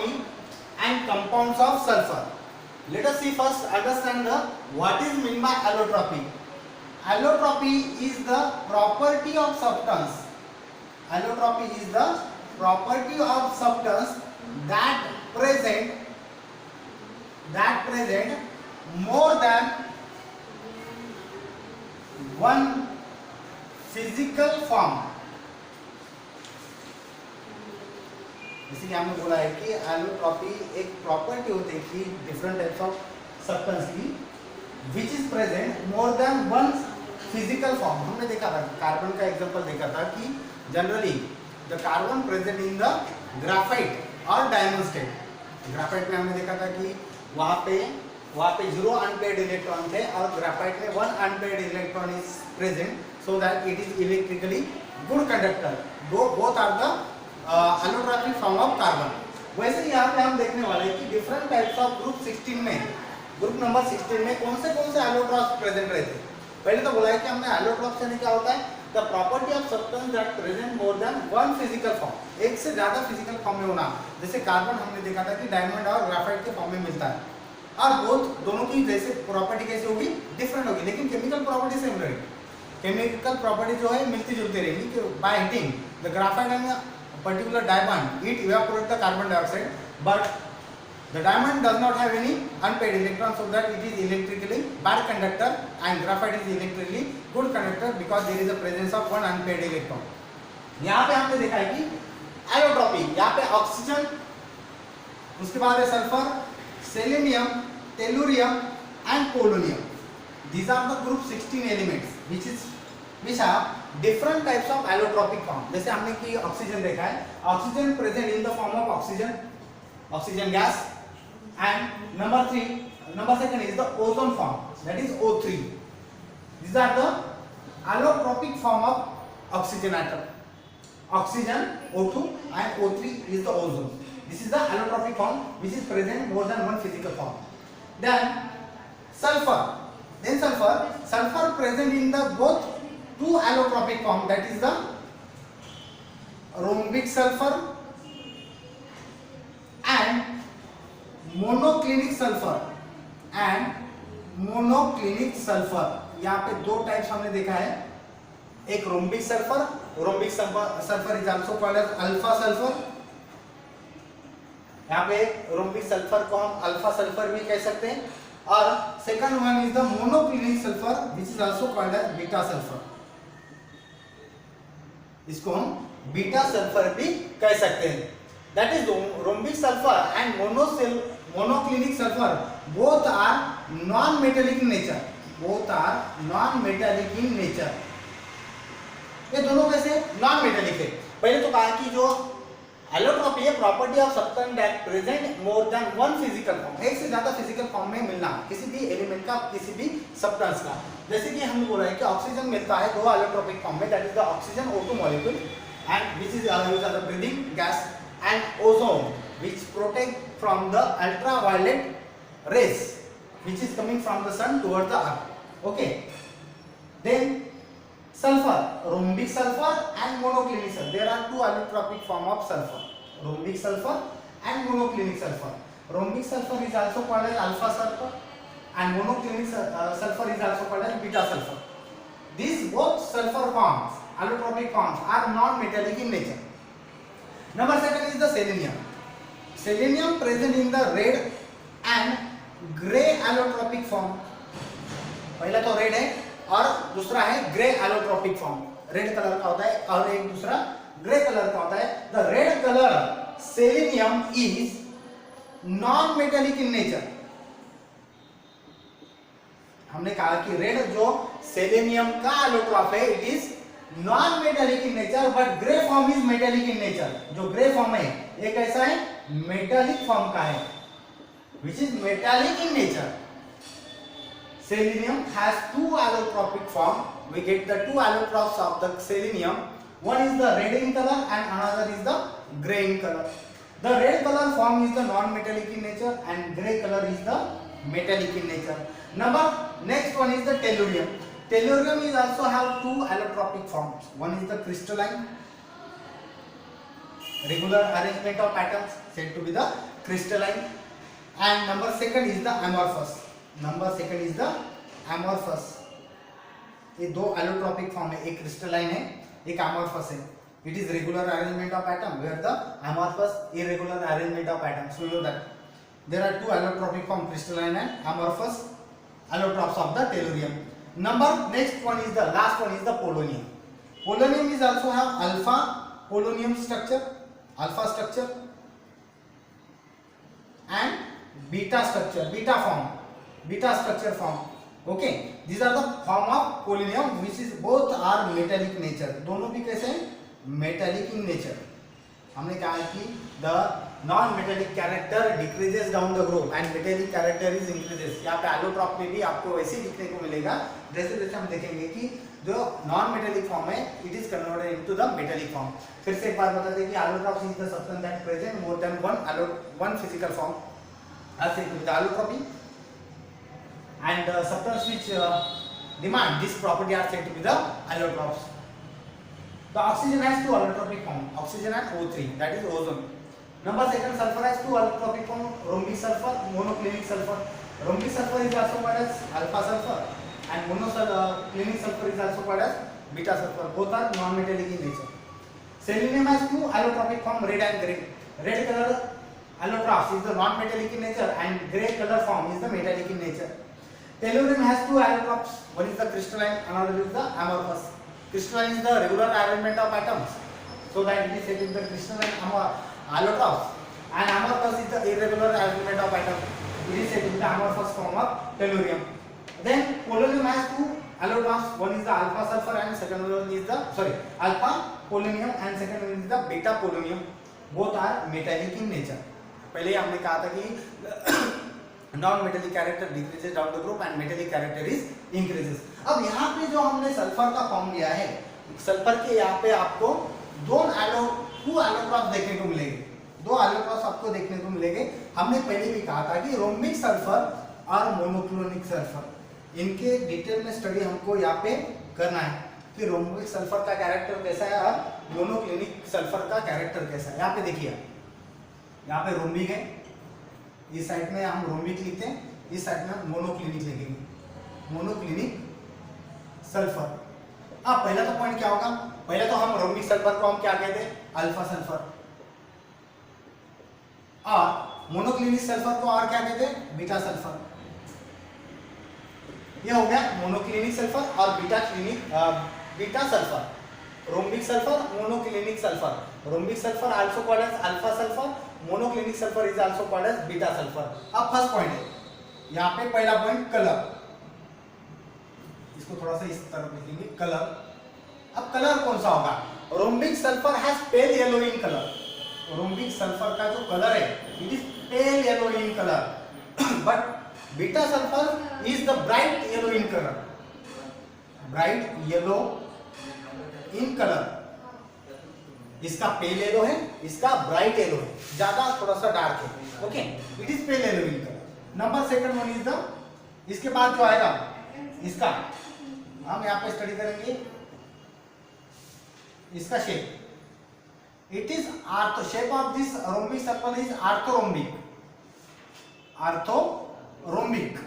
allotropy and compounds of sulfur. Let us see first understand the what is meant by allotropy. Allotropy is the property of substance. Allotropy is the property of substance that present more than one physical form. जैसे कि हमने बोला है कि allotropy एक property होती है कि डिफरेंट टाइप्स ऑफ सब्सटेंस की which is present more than one physical form. हमने देखा था कार्बन का एग्जांपल देखा था कि generally the carbon present in the graphite और डायमंड स्टेट. ग्राफाइट में हमने देखा था कि वहाँ पे 0 अनपेयर्ड इलेक्ट्रॉन थे और ग्राफाइट में 1 unpaired electron is present so that it is electrically good conductor. Both are the allotropy form of carbon. वैसे यहाँ पे हम देखने वाले हैं कि डिफरेंट टाइप्स ऑफ ग्रुप 16 में, ग्रुप नंबर 16 में कौन से एलोट्रॉप्स प्रेजेंट रहते हैं. पहले तो बोला है कि हमने एलोट्रॉप्स यानी क्या होता है, the property of substance that present more than one physical form, एक से ज्यादा फिजिकल फॉर्म में होना. जैसे कार्बन हमने देखा था कि डायमंड और ग्राफाइट के फॉर्म में मिलता है और दोनों की जैसे प्रॉपर्टी कैसी होगी, डिफरेंट होगी, लेकिन केमिकल प्रॉपर्टी सेम रहेगी. केमिकल प्रॉपर्टी जो है मिलती जुलती रहेगी. Bye heating the graphite and particular diamond it evaporate the carbon dioxide, but the diamond does not have any unpaired electron, so that it is electrically bad conductor and graphite is electrically good conductor because there is a presence of one unpaired electron. यहाँ पे हमने देखा है कि allotropy, यहाँ पे oxygen, उसके बाद है sulphur, selenium, tellurium and polonium. These are the group 16 elements which have different types of allotropic form. जैसे हमने कि ऑक्सीजन देखा है, oxygen present in the form of oxygen gas, and number second is the ozone form, that is O3. These are the allotropic form of oxygen atom. Oxygen O2 and O3 is the ozone. This is the allotropic form which is present more than one physical form. Then sulfur present in the both two allotropic form, that is the rhombic sulfur and monoclinic sulfur यहाँ पे दो types हमने देखा है. एक rhombic sulfur is also called as alpha sulfur. यहाँ पे rhombic sulfur को हम अल्फा सल्फर भी कह सकते हैं, और second one is the monoclinic sulfur which is also called as beta sulfur. इसको हम बीटा सल्फर भी कह सकते हैं. That is rhombic sulfur and monoclinic sulfur both are non metallic in nature. ये दोनों कैसे नॉन मेटेलिक है. पहले तो कहा कि जो एलोट्रॉपी है property of substance that present more than one physical form, एक से ज्यादा फिजिकल फॉर्म में मिलना किसी भी एलिमेंट का, किसी भी सब्सटेंस का. जैसे कि हमने बोला है कि ऑक्सीजन मिलता है दो एलोट्रॉपिक फॉर्म में, that is the oxygen O2 molecule and which is used as a breathing gas, and ozone which protect from the ultraviolet rays which is coming from the sun towards the earth. Okay, then sulfur, rhombic sulfur and monoclinic sulfur. There are two allotropic form of sulfur, rhombic sulfur and monoclinic sulfur. Rhombic sulfur is also called as alpha sulfur and monoclinic sulfur is also called as beta sulfur. These both sulfur forms, allotropic forms, are non-metallic in nature. Number second is the selenium. Selenium present in the red and grey allotropic form. पहला तो red है और दूसरा है grey allotropic form. Red colour का होता है और एक दूसरा ग्रे कलर का होता है. The red colour selenium is non metallic in nature. हमने कहा कि रेड जो सेलेनियम का एलोट्रॉप है it is non metallic in nature but grey form is metallic in nature. जो ग्रे फॉर्म है ये कैसा है, मेटेलिक फॉर्म का है, which is metallic in nature. Selenium has two allotropic form. We get the two allotropes of the selenium. One is the red in color and another is the gray in color. The red color form is the non-metallic in nature and gray color is the metallic in nature. Next one is the tellurium. Tellurium is also have two allotropic forms. One is the crystalline regular arrangement of atoms said to be the crystalline. And number second is the amorphous. Number second is the amorphous. ये दो allotropic form है, एक crystalline है, एक amorphous है. It is regular arrangement of atom, where the amorphous irregular arrangement of atoms. So you know that there are two allotropic form, crystalline and amorphous allotropes of the tellurium. Next one is the last one is the polonium. Polonium is also have alpha polonium structure, alpha structure, and beta structure, beta structure form. Okay, these are the form of polonium, which is both are metallic nature. दोनों भी कैसे हैं? Metallic in nature. हमने कहा कि the non-metallic character decreases down the group and metallic character is increases. यहाँ पे allotrop में भी आपको वैसे ही दिखने को मिलेगा. जैसे जैसे हम देखेंगे कि जो non-metallic form है, it is converted into the metallic form. फिर से एक बार बता दें कि allotrope is the substance that present more than one physical form. As it is the allotropy, and the substance which demand this property are said to be the allotropes. The oxygen has two allotropic form, oxygen and O3, that is ozone. Number second, sulfur has two allotropic form, rhombic sulfur, monoclinic sulfur. Rhombic sulfur is also called as alpha sulfur, and monoclinic sulfur is also called as beta sulfur. Both are non-metallic in nature. Selenium has two allotropic form, red and green. Red color allotropes is the non-metallic in nature, and grey color form is the metallic in nature. Tellurium has two allotropes, one is the crystalline, another is the amorphous. Crystalline is the regular arrangement of atoms, so that it is said to be the crystalline allotropes, and amorphous is the irregular arrangement of atoms. It is said to be the amorphous form of tellurium. Then polonium has two allotropes, one is the alpha sulfur and second one is the alpha polonium and second one is the beta polonium. Both are metallic in nature. पहले हमने कहा था कि non-metallic character decreases down the group and metallic character is increases. अब यहाँ पे जो हमने सल्फर का फॉर्म लिया है, सल्फर के यहाँ पे आपको टू एलोट्रॉप्स देखने को मिलेंगे. दो एलोट्रॉप्स आपको देखने को मिलेंगे. हमने पहले भी कहा था कि रोम्बिक सल्फर और मोनोक्लोनिक सल्फर, इनके डिटेल में स्टडी हमको यहाँ पे करना है कि रोम्बिक सल्फर का कैरेक्टर कैसा है और मोनोक्लोनिक सल्फर का कैरेक्टर कैसा है. यहाँ पे देखिए, यहाँ पे रोम्बिक है, इस साइड में हम रोम्बिक लिखते हैं, इस साइड में मोनोक्लिनिक लिखेंगे, मोनोक्लिनिक सल्फर. अब पहला तो पॉइंट क्या होगा, पहले तो हम रोम्बिक सल्फर को हम क्या कहते हैं, अल्फा सल्फर, और मोनोक्लिनिक सल्फर को और क्या कहते हैं, बीटा सल्फर. ये हो गया मोनोक्लिनिक सल्फर और beta sulphur. Rhombic sulphur, monoclinic sulphur. Rhombic sulphur also called as alpha sulphur, monoclinic sulphur is also called as beta sulphur. अब फर्स्ट पॉइंट है यहाँ पे, पहला पॉइंट कलर. इसको थोड़ा सा इस तरफ लिखेंगे, कलर. अब कलर कौन सा होगा, rhombic sulphur has pale yellow in colour. Rhombic sulphur का जो कलर है, it is pale yellow in colour, but beta sulphur is the bright yellow in colour. Bright yellow in colour. इसका pale yellow है, इसका bright yellow है, ज्यादा थोड़ा सा डार्क है. Okay, it is pale yellow in colour. Number second one is the, इसके बाद जो आएगा इसका, हम यहाँ पे स्टडी करेंगे इसका shape. It is ortho, shape of this rhombic circle is orthorhombic. Orthorhombic.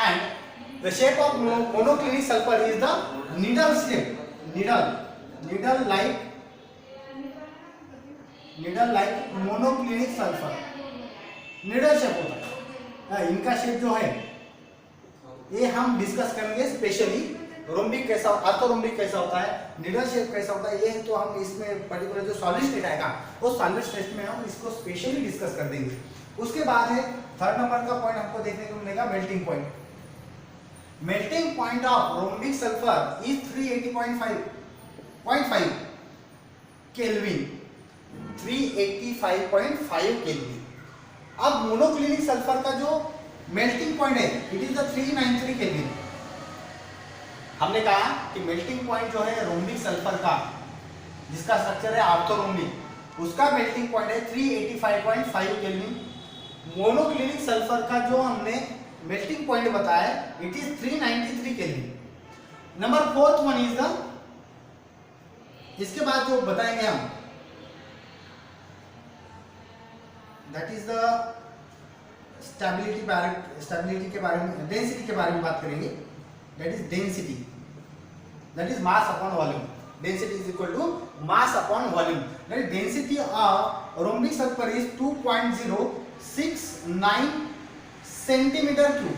And the shape of monoclinic sulfur is the needle shape. Needle like monoclinic sulfur. Needle shape होता है. इनका शेप जो है ये हम डिस्कस करेंगे स्पेशली. रोम्बिक कैसा, आर्थोरोम्बिक कैसा होता है, निडल शेप कैसा होता है, ये तो हम इसमें पर्टिकुलर जो सॉलिड स्टेट आएगा वो सॉलिड स्टेट में हम इसको स्पेशली डिस्कस कर देंगे. उसके बाद है थर्ड नंबर का पॉइंट हमको देखने को मिलेगा, melting point. Melting point of rhombic sulfur is 380.5 Kelvin. 385.5 Kelvin. अब मोनोक्लिनिक सल्फर का जो मेल्टिंग पॉइंट है, इट इज द 393 Kelvin. हमने कहा कि मेल्टिंग पॉइंट जो है रोम्बिक सल्फर का, जिसका स्ट्रक्चर है आर्थोरोम्बिक, उसका मेल्टिंग पॉइंट है 385.5 Kelvin. मोनोक्लिनिक सल्फर का जो हमने मेल्टिंग पॉइंट बताया, it is 393 kelvin. Number fourth one is the, इसके बाद जो बताएंगे हम, दैट इज द स्टेबिलिटी के बारे में, डेंसिटी के बारे में बात करेंगे। That is density, that is mass upon volume. Density is equal to mass upon volume. That is density of rhombic circle is 2.069 centimetre cube.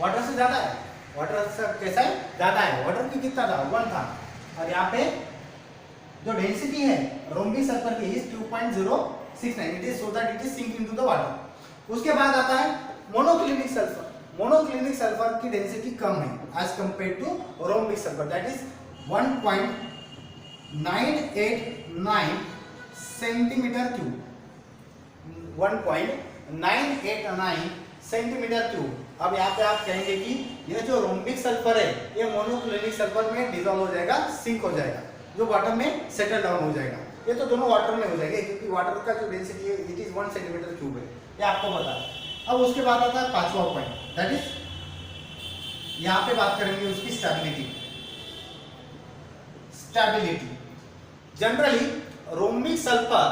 Water से ज्यादा है, वाटर से कैसा है, ज्यादा है। वाटर की कितना था, 1 था, और यहाँ पे जो डेंसिटी है रोम्बिक सर्कल की is 2.069, it is so that it is sink into the water. उसके बाद आता है मोनोक्लिनिक सल्फर। मोनोक्लिनिक सल्फर की डेंसिटी कम है as compare to rhombic sulphur, that is 1.989 centimetre cube. 1.989 centimetre cube. अब यहाँ पे आप कहेंगे कि यह जो रोम्बिक सल्फर है ये मोनोक्लिनिक सल्फर में डिसॉल्व हो जाएगा, सिंक हो जाएगा, जो वाटर में सेटल डाउन हो जाएगा। ये तो दोनों वाटर में हो जाएगा, क्योंकि वाटर का जो डेंसिटी है इट इज 1 सेंटीमीटर क्यूब है, ये आपको पता है। अब उसके बाद आता है पांचवा पॉइंट, दैट इज यहाँ पे बात करेंगे उसकी stability. Stability generally rhombic sulphur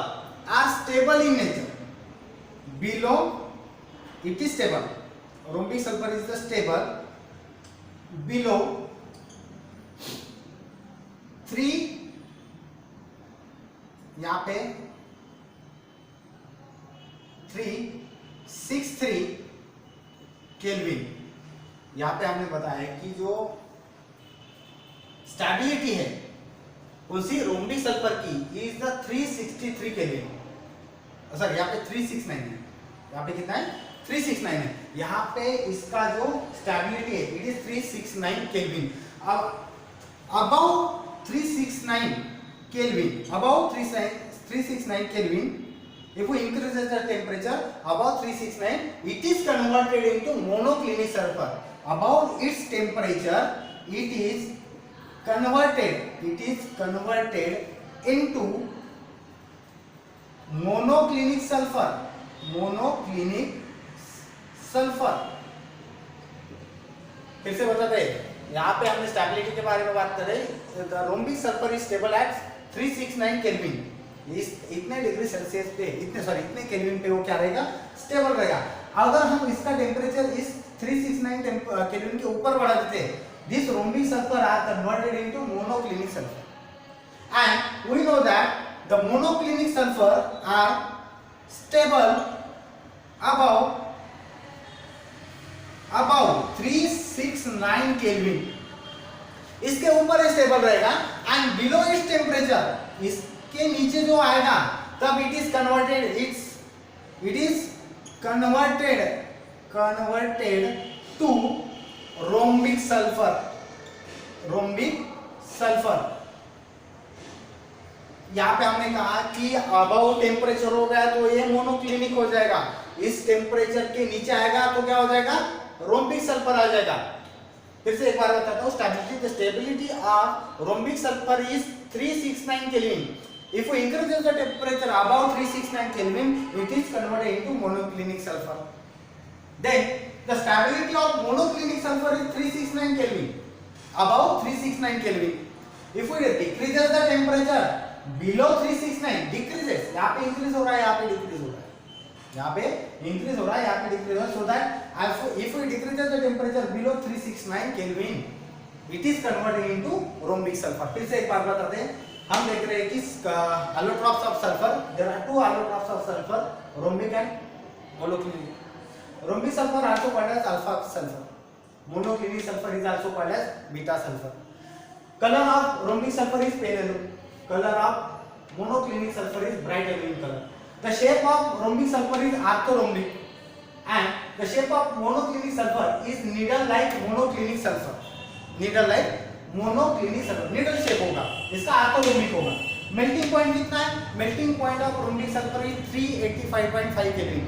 are stable in nature, below it is stable, rhombic sulphur is the stable below 3, यहाँ पे 363 केल्विन। यहाँ पे हमने बताया कि जो स्टेबिलिटी है उसी रोम्बिक सल्फर की इज द 363 केल्विन। सर यहाँ पे 369 है, यहाँ पे कितना है, 369 है। यहाँ पे इसका जो स्टेबिलिटी है इट इज 369 केल्विन। अब above 369 Kelvin, above 369 Kelvin, if we increase the temperature above 369, it is converted into monoclinic sulfur. Above its temperature, it is converted into monoclinic sulfur. Monoclinic sulfur. फिर से बताते हैं, यहाँ पे हमने stability के बारे में बात कर रहे हैं। The rhombic sulphur is stable at 369 kelvin. इस इतने डिग्री सेल्सियस पे, इतने केल्विन पे वो क्या रहेगा, स्टेबल रहेगा। अगर हम इसका टेम्परेचर इस 369 केल्विन के ऊपर बढ़ा देते हैं, this rhombic sulphur are converted into monoclinic sulphur, and we know that the monoclinic sulphur are stable above 369 kelvin. इसके ऊपर स्टेबल रहेगा, एंड बिलो इट्स टेम्परेचर, इसके नीचे जो आएगा तब it is converted to rhombic sulphur. यहाँ पे हमने कहा कि अबव टेम्परेचर हो गया तो ये मोनोक्लिनिक हो जाएगा, इस टेम्परेचर के नीचे आएगा तो क्या हो जाएगा, रोम्बिक सल्फर आ जाएगा। फिर से एक बार बताता हूँ, stability of rhombic sulphur is 369 kelvin. If we increase the temperature above 369 kelvin, it is converted into monoclinic sulphur. Then the stability of monoclinic sulphur is 369 kelvin, above 369 kelvin. If we decrease the temperature below 369, decreases, यहाँ पे increase हो रहा है, यहाँ पे decrease हो रहा है, यहाँ पे इंक्रीज हो रहा है, यहाँ पे डिक्रीज हो रहा है, so that if we decrease the temperature below 369 Kelvin, it is converted into rombic sulfur. फिर से एक बार बताते हैं, हम देख रहे हैं कि allotropes of sulfur, there are two allotropes of sulfur, rombic and monoclinic. Rombic sulfur also called as alpha sulfur. Monoclinic sulfur is also called as beta sulfur. Color of rombic sulfur is pale yellow. Color of monoclinic sulfur is bright yellow in color. The shape of rombic sulfur is orthorhombic, and the shape of monoclinic sulfur is needle-like monoclinic sulfur. Needle-like monoclinic sulfur, needle shape होगा, इसका orthorhombic होगा। Melting point कितना है? Melting point of rombic sulfur is 385.5 Kelvin,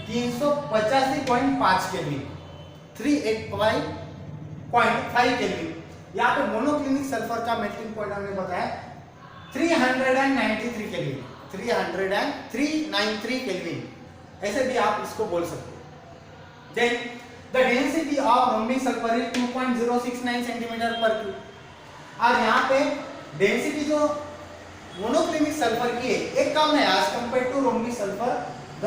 385.5 Kelvin, 385.5 Kelvin। यहाँ पे monoclinic sulfur का melting point हमने बताया 393 Kelvin, 393 Kelvin, ऐसे भी आप इसको बोल सकते हो। Then the density of rhombic sulphur is 2.069 centimetre per cube. और यहाँ पे डेंसिटी जो मोनोक्लिनिक सल्फर की है एक कम है as compare to rhombic sulphur. The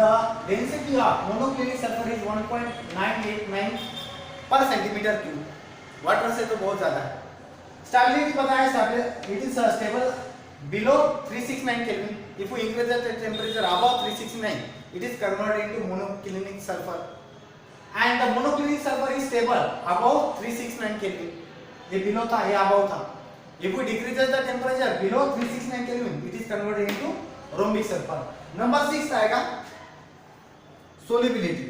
density of monoclinic sulphur is 1.989 per centimetre cube. Water से तो बहुत ज्यादा है। स्टेबिलिटी बताया, it is stable below 369 Kelvin. If we increase the temperature above 369, it is converted into monoclinic sulfur. And the monoclinic sulfur is stable above 369 Kelvin. ये below था, ये above था. If we decrease the temperature below 369 Kelvin, it is converted into rhombic sulfur. Number 6 आएगा solubility.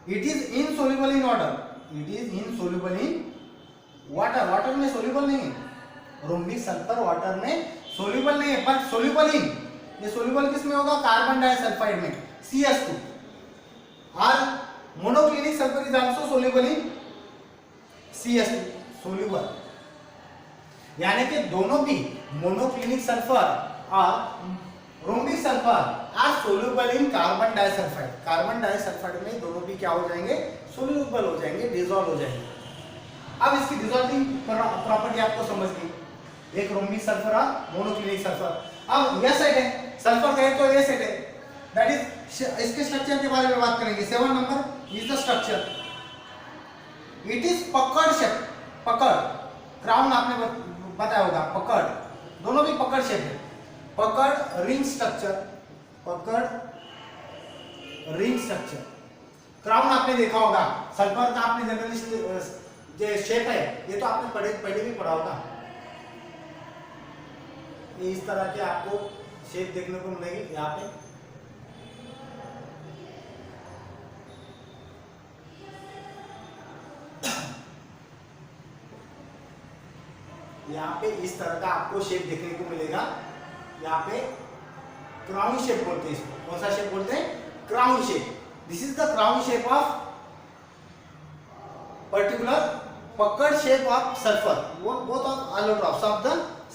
It is insoluble in water. It is insoluble in water. Water में soluble नहीं है. Rhombic sulphur water में soluble नहीं है, but soluble in, ये soluble किस में होगा? कार्बन डाइसल्फाइड में, CS2। और monoclinic sulphur is also soluble in CS2, soluble. यानी कि दोनों भी मोनोक्लिनिक सल्फर और rhombic sulphur are soluble in carbon disulphide. Carbon disulphide में दोनों भी क्या हो जाएंगे? सोल्यूबल हो जाएंगे, डिसॉल्व हो जाएंगे। अब इसकी डिसॉल्विंग प्रॉपर्टी आपको समझ गई, एक रोम्बिक सल्फर और मोनोक्लिनिक सल्फर। अब यह सेट है, सल्फर का है तो ये सेट है, दैट इज इसके स्ट्रक्चर के बारे में बात करेंगे। 7 number is the structure. It is पकड़ शेप, पकड़, क्राउन आपने बताया होगा, पकड़, दोनों भी पकड़ शेप है। पकड़ रिंग स्ट्रक्चर, पकड़ रिंग स्ट्रक्चर। क्राउन आपने देखा होगा, सल्फर का आपने जनरली जो शेप है ये तो आपने पहले भी पढ़ा होगा। ये इस तरह के आपको शेप देखने को मिलेगी यहाँ पे। यहाँ पे इस तरह का आपको शेप देखने को मिलेगा। यहाँ पे क्राउन शेप बोलते हैं इसको। कौन सा शेप बोलते हैं? Crown shape. This is the crown shape of particular pucker shape of sulphur, both of allotrophs of the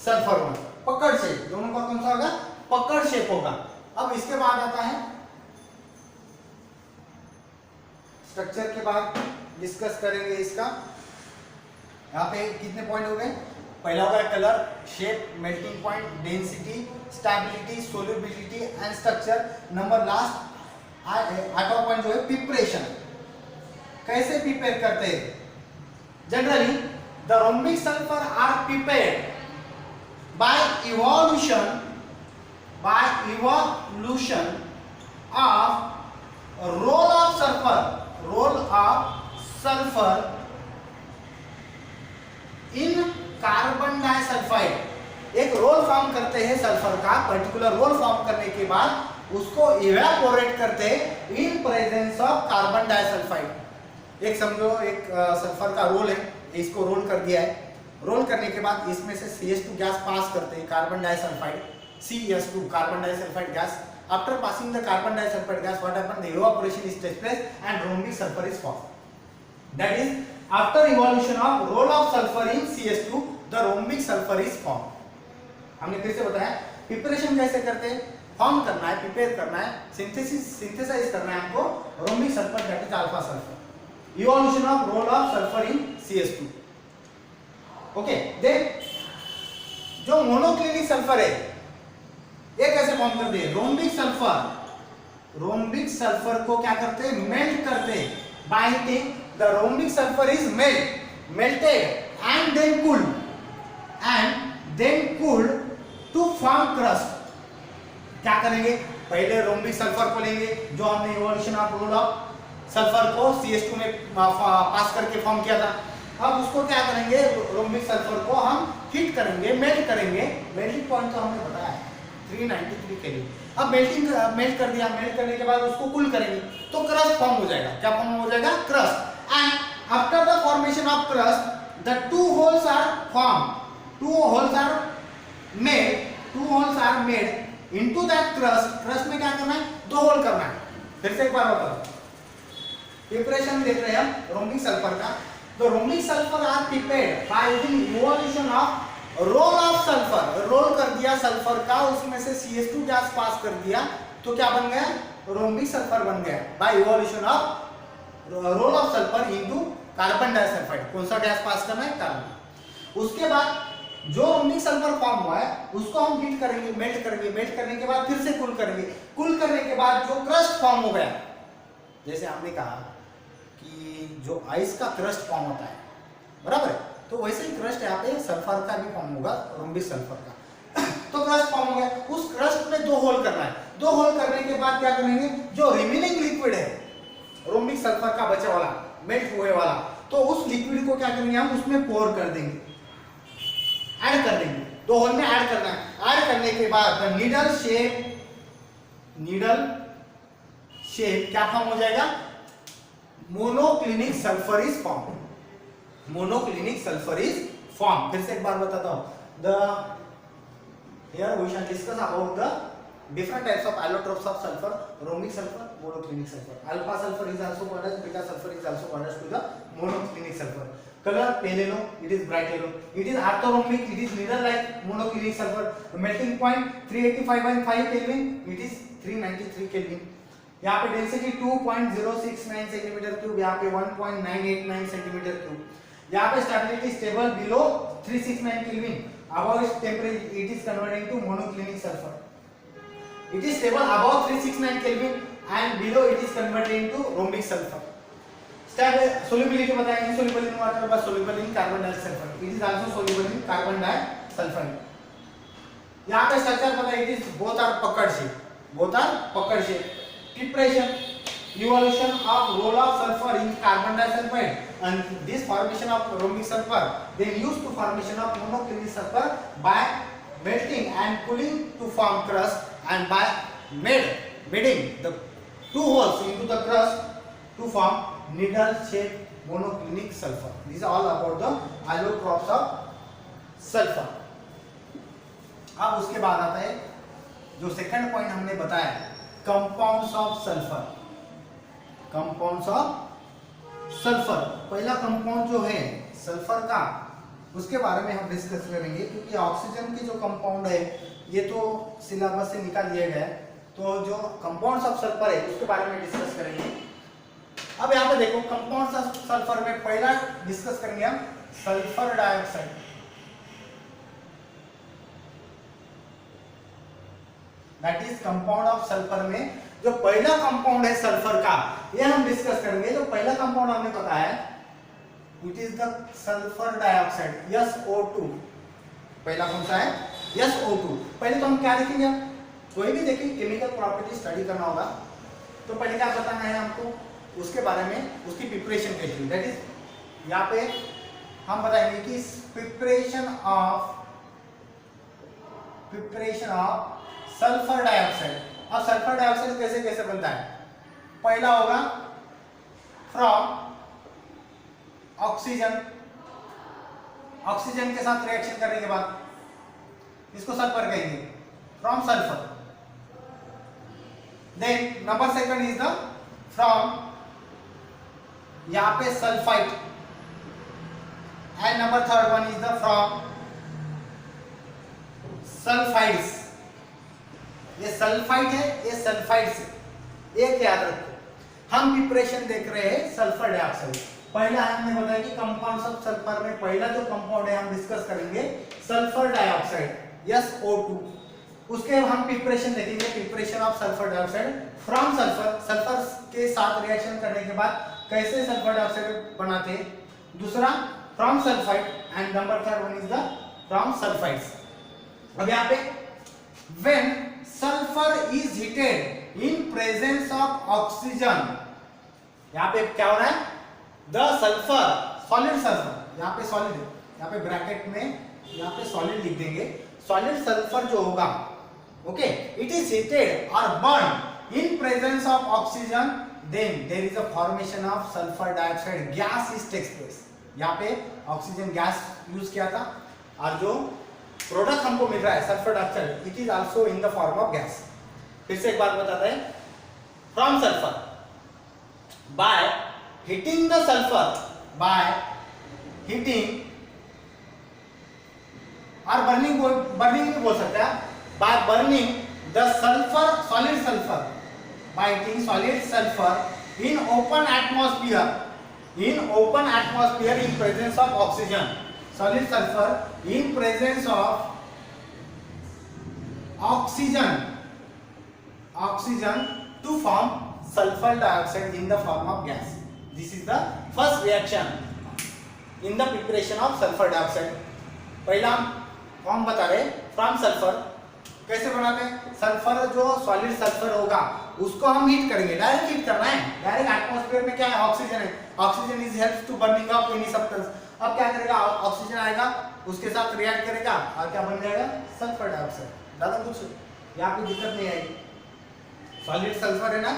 sulphur one. Pucker shape, दोनों का कौन सा होगा? पकड़ शेप होगा। अब इसके बाद आता है स्ट्रक्चर के बाद डिस्कस करेंगे इसका। यहाँ पे कितने पॉइंट हो गए? पहला होगा colour, shape, melting point, density, stability, solubility and structure. Number last 8वां पॉइंट जो है प्रिपरेशन। कैसे प्रिपेयर करते हैं? Generally, the rhombic sulfur are prepared by evolution of roll of sulfur in carbon disulphide. एक रोल फॉर्म करते हैं sulphur का, पर्टिकुलर रोल फॉर्म करने के बाद उसको इवेपोरेट करते हैं इन प्रेजेंस ऑफ कार्बन डाइसल्फाइड। एक समझो एक सल्फर का रोल है, इसको रोल कर दिया है। रोल करने के बाद इसमें से CS2 गैस पास करते हैं, carbon disulphide, CS2 carbon disulphide gas. After passing the carbon disulphide gas, what happen? The evaporation is takes place and rhombic sulfur is formed. That is, after evolution of roll of sulfur in CS2, the rhombic sulfur is formed. हमने फिर से बताया preparation कैसे करते हैं? Form करना है, prepare करना है, सिंथेसाइज करना है हमको rhombic sulfur, that is alpha sulfur. Evolution of roll of sulfur in CS2. Okay, देख जो मोनोक्लिनिक सल्फर है ये कैसे फॉर्म करते हैं? रोम्बिक सल्फर को क्या करते हैं? मेल्ट करते हैं। By heating the rhombic sulphur is melted and then cooled to form crust. क्या करेंगे? पहले रोम्बिक सल्फर को लेंगे जो हमने evolution of roll of sulphur को CS2 में पास करके फॉर्म किया था। अब उसको क्या करेंगे? रोम्बिक सल्फर को हम हीट करेंगे, मेल्ट करेंगे। मेल्टिंग पॉइंट तो हमने बताया है 393 केल्विन। अब मेल्ट कर दिया, मेल्ट करने के बाद उसको कूल करेंगे तो क्रस्ट फॉर्म हो जाएगा। क्या फॉर्म हो जाएगा? Crust. And after the formation of crust the two holes are made into that crust. Crust में क्या करना है? 2 होल करना है। फिर से एक बार बताओ, प्रिपरेशन देख रहे हैं हम रोम्बिक सल्फर का। तो rhombic sulphur are prepared by using evolution of roll of sulphur. Roll कर दिया सल्फर का, उसमें से CS2 गैस पास कर दिया तो क्या बन गया, रोम्बिक सल्फर बन गया by evolution of roll of sulphur into carbon disulphide. कौन सा गैस पास करना है, कार्बन। उसके बाद जो रोम्बिक सल्फर फॉर्म हुआ है उसको हम हीट करेंगे, मेल्ट करेंगे, मेल्ट करने के बाद फिर से कूल करेंगे, कूल करने के बाद जो क्रस्ट फॉर्म हो गया, जैसे हमने कहा कि जो आइस का क्रस्ट फॉर्म होता है, बराबर है, तो वैसे ही क्रस्ट यहाँ पे सल्फर का भी फॉर्म होगा, रोम्बिक सल्फर का। तो क्रस्ट फॉर्म हो गया, उस क्रस्ट में 2 होल करना है। 2 होल करने के बाद क्या करेंगे, जो रिमेनिंग लिक्विड है रोम्बिक सल्फर का बचा वाला, मेल्ट हुए वाला, तो उस लिक्विड को क्या करेंगे हम, उसमें पोर कर देंगे, ऐड कर देंगे, 2 होल में ऐड करना है। ऐड करने के बाद नीडल शेप क्या फॉर्म हो जाएगा, monoclinic sulphur is form. Monoclinic sulphur is form. फिर से एक बार बताता हूं, here we shall discuss about the different types of allotropes of sulfur: rhomic sulfur, monoclinic sulfur. Alpha sulfur is also called as, beta sulfur is also called as to the monoclinic sulfur. Color pale yellow, it is bright yellow. It is orthorhombic, it is needle like monoclinic sulfur. Melting point 385.5 Kelvin, it is 393 Kelvin. यहाँ पे density 2.069 centimetre cube, यहाँ पे 1.989 centimetre cube. यहाँ पे stability stable below 369 kelvin, above its temperature it is converted into monoclinic sulfur. It is stable above 369 Kelvin and below it is converted into rhombic sulfur. Solubility बताएंगे, soluble in water but soluble in carbon disulfide. It is also soluble in carbon disulfide. यहाँ पे structure पता है, it is both are puckered shape. Both are puckered shape. Preparation, evolution of role of sulfur in carbon disulfide and this formation of rhombic sulfur then used to formation of monoclinic sulfur by melting and cooling to form crust and by bedding the 2 holes into the crust to form needle shaped monoclinic sulfur. These are all about the allotropes of sulfur. अब उसके बाद आता है जो second point हमने बताया, compounds of sulphur. Compounds of sulphur, पहला compound जो है सल्फर का, उसके बारे में हम डिस्कस करेंगे, क्योंकि ऑक्सीजन की जो कंपाउंड है ये तो सिलेबस से निकाल दिया गया है, तो जो कंपाउंड्स ऑफ सल्फर है उसके बारे में डिस्कस करेंगे। अब यहाँ पे देखो, कंपाउंड्स ऑफ सल्फर में पहला डिस्कस करेंगे हम sulphur dioxide. That is compound of sulphur में जो पहला कंपाउंड है सल्फर का, ये हम डिस्कस करेंगे। जो पहला कंपाउंड हमने बताया है it is the sulphur dioxide, SO2। पहला कौन सा है, SO2। पहले तो हम क्या देखेंगे, कोई भी देखेंगे केमिकल प्रॉपर्टी स्टडी करना होगा तो पहले क्या बताना है हमको, उसके बारे में, उसकी प्रिपरेशन कैसी। दैट इज यहाँ पे हम बताएंगे कि प्रिपरेशन ऑफ सल्फर डाइऑक्साइड। अब सल्फर डाइऑक्साइड कैसे कैसे बनता है, पहला होगा फ्रॉम ऑक्सीजन, ऑक्सीजन के साथ रिएक्शन करने के बाद इसको सल्फर कहेंगे, from sulphur. Then number second is the from, यहाँ पे sulphide, and number third one is the from sulphides. ये सल्फाइड है, ये सल्फाइड्स है। एक याद रखो, हम प्रिपरेशन देख रहे हैं सल्फर डाइऑक्साइड। पहला हमने बताया कि कंपाउंड्स ऑफ सल्फर में पहला जो कंपाउंड है हम डिस्कस करेंगे सल्फर डाइऑक्साइड, SO2। उसके हम प्रिपरेशन देखेंगे, preparation of sulphur dioxide from sulphur, sulphur के साथ रिएक्शन करने के बाद कैसे सल्फर डाइऑक्साइड बनाते हैं। दूसरा from sulphide and number third one is the from sulphides. अब यहाँ पे when sulfur is heated in presence of oxygen, यहाँ पे क्या हो रहा है, the sulfur, solid sulfur, यहाँ पे solid है, यहाँ पे ब्रैकेट में यहाँ पे solid लिख देंगे। solid sulfur जो होगा, okay, it is heated or burned in presence of oxygen, then there is a formation of sulfur dioxide gas is takes place। यहाँ पे ऑक्सीजन गैस यूज किया था और जो प्रोडक्ट हमको मिल रहा है sulphur dioxide, it is also in the form of gas. फिर से एक बार बताते हैं, from sulphur bye heating the sulphur, by heating और बर्निंग भी बोल सकते हैं, by burning the sulfur, solid sulfur, by heating solid sulfur in open atmosphere, in open atmosphere in presence of oxygen, solid sulfur in presence of oxygen to form sulfur dioxide in the form of gas. This is the first reaction in the preparation of sulfur dioxide. पहला हम बता रहे from sulphur कैसे बनाते हैं। Sulphur जो solid sulphur होगा उसको हम हीट करेंगे, डायरेक्ट हीट करना है। डायरेक्ट एटमॉस्फेयर में क्या है, ऑक्सीजन है। Oxygen is helps to burning of any substance. अब क्या करेगा, ऑक्सीजन आएगा उसके साथ रिएक्ट करेगा और क्या बन जाएगा, सल्फर डाइऑक्साइड। ज्यादा कुछ यहाँ पे दिक्कत नहीं आएगी। सॉलिड सल्फर है ना,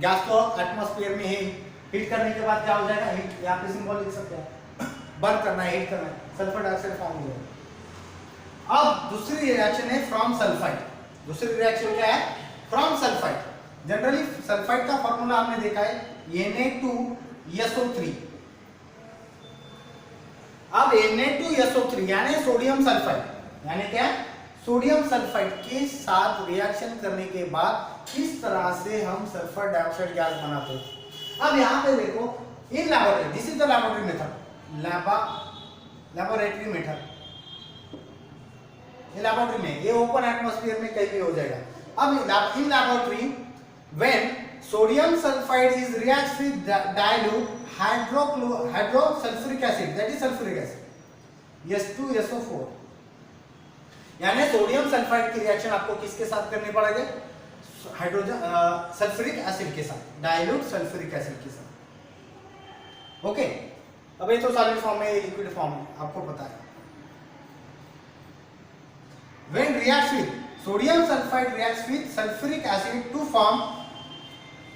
गैस तो एटमॉस्फेयर में है, हीट करने के बाद क्या हो जाएगा, हीट। यहाँ पे सिंबल लिख सकते हैं, बर्न करना है, हीट करना है, सल्फर डाइऑक्साइड फॉर्म हो जाएगा। अब दूसरी रिएक्शन है फ्रॉम सल्फाइड। दूसरी रिएक्शन क्या है, फ्रॉम सल्फाइड। जनरली सल्फाइड का फॉर्मूला हमने देखा है Na2SO3। अब Na2SO3 यानी सोडियम सल्फाइड, यानी क्या, सोडियम सल्फाइड के साथ रिएक्शन करने के बाद किस तरह से हम सल्फर डाइऑक्साइड गैस बनाते हैं। अब यहाँ पे देखो, in laboratory, this is the laboratory method, laboratory method. ये लैबोरेटरी में, ये ओपन एटमॉस्फेयर में कहीं भी हो जाएगा। अब in laboratory when sodium sulphide is reacts with dilute hydrosulphuric acid, that is sulphuric acid H2SO4। यानी सोडियम सल्फाइड की रिएक्शन आपको किसके साथ करनी पड़ेगी, हाइड्रोजन सल्फ्यूरिक एसिड के साथ, डाइल्यूट सल्फ्यूरिक एसिड के साथ। ओके, अब ये तो सॉलिड फॉर्म में, लिक्विड फॉर्म में, आपको पता है। When reacts with sodium sulfide reacts with sulfuric acid to form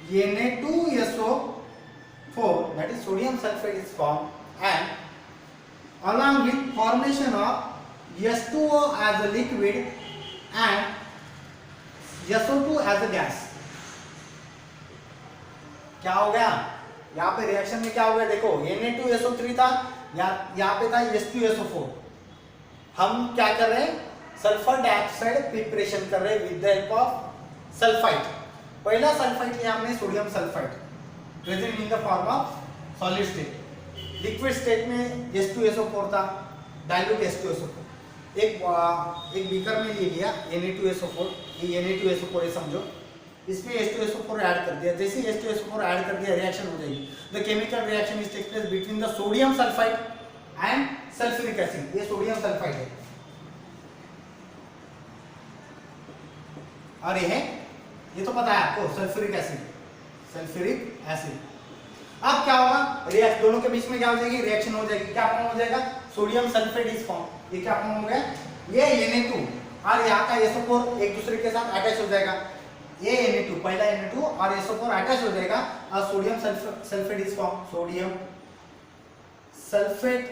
Na2SO4, that is sodium sulfide is formed, and along with formation of H2O as a liquid and SO2 as a gas। क्या हो गया यहाँ पे reaction में, क्या हो गया देखो, Na2SO3 था, यहाँ पे था H2SO4। हम क्या कर रहे हैं, सल्फर डाइऑक्साइड प्रिपरेशन कर रहे हैं with the help of sulphide. पहला सल्फाइड लिया हमने sodium sulphide, present in the form of solid state. Liquid state में H2SO4 था, डाइल्यूट H2SO4। एक बीकर में ले लिया Na2SO4, ये Na2SO4 है समझो, इसमें H2SO4 ऐड कर दिया। जैसे H2SO4 ऐड कर दिया, रिएक्शन हो जाएगी। The chemical reaction is take place between the sodium sulphide and sulphuric acid. ये सोडियम सल्फाइड है और ये तो पता है आपको, सल्फ्यूरिक एसिड, सल्फ्यूरिक एसिड। अब क्या होगा, रिएक्ट दोनों के बीच में क्या हो जाएगी, रिएक्शन हो जाएगी। क्या फॉर्म हो जाएगा, सोडियम सल्फेट इज फॉर्म। ये क्या फॉर्म हो गया, ये Na2 और यहाँ का SO4 एक दूसरे के साथ अटैच हो जाएगा। ये Na2, पहला Na2 और SO4 अटैच हो जाएगा और sodium sulphate is form, sodium sulphate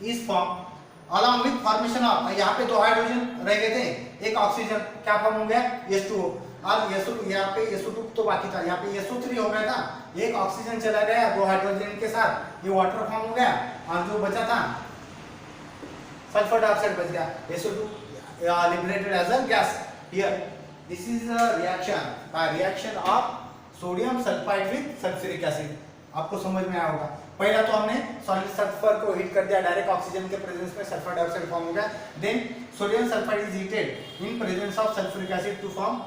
is form along with formation of, यहाँ पे 2 हाइड्रोजन रह गए थे, एक ऑक्सीजन, क्या फॉर्म हो गया, H2O और SO2। यहाँ पे SO2 तो बाकी था, यहाँ पे SO3 हो गया था, एक ऑक्सीजन चला गया 2 हाइड्रोजन के साथ, ये वाटर फॉर्म हो गया और जो बचा था सल्फर डाइऑक्साइड बच गया, SO2 liberated as a gas. Here this is a reaction by reaction of sodium sulphide with sulphuric acid. आपको समझ में आया होगा। पहला तो हमने सॉलिड सल्फर को हीट कर दिया, डायरेक्ट ऑक्सीजन के प्रेजेंस में सल्फर डाइऑक्साइड फॉर्म हो गया। Then sodium sulphide is heated in presence of sulphuric acid to form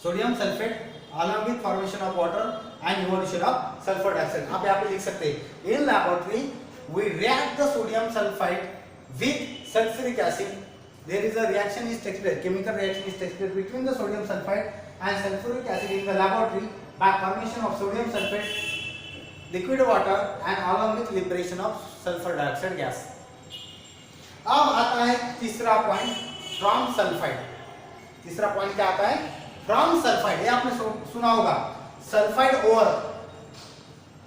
sodium sulphate along with formation of water and evolution of sulfur dioxide। आप यहाँ पे लिख सकते हैं, in laboratory we react the sodium sulfide with sulfuric acid, there is a reaction is takes place, chemical reaction is takes place between the sodium sulfide and sulfuric acid in the laboratory by formation of sodium sulfate, liquid water and along with liberation of sulfur dioxide gas। अब आता है तीसरा point, from sulphide. तीसरा point क्या आता है, from sulphide. ये आपने सुना होगा, सल्फाइड ओर,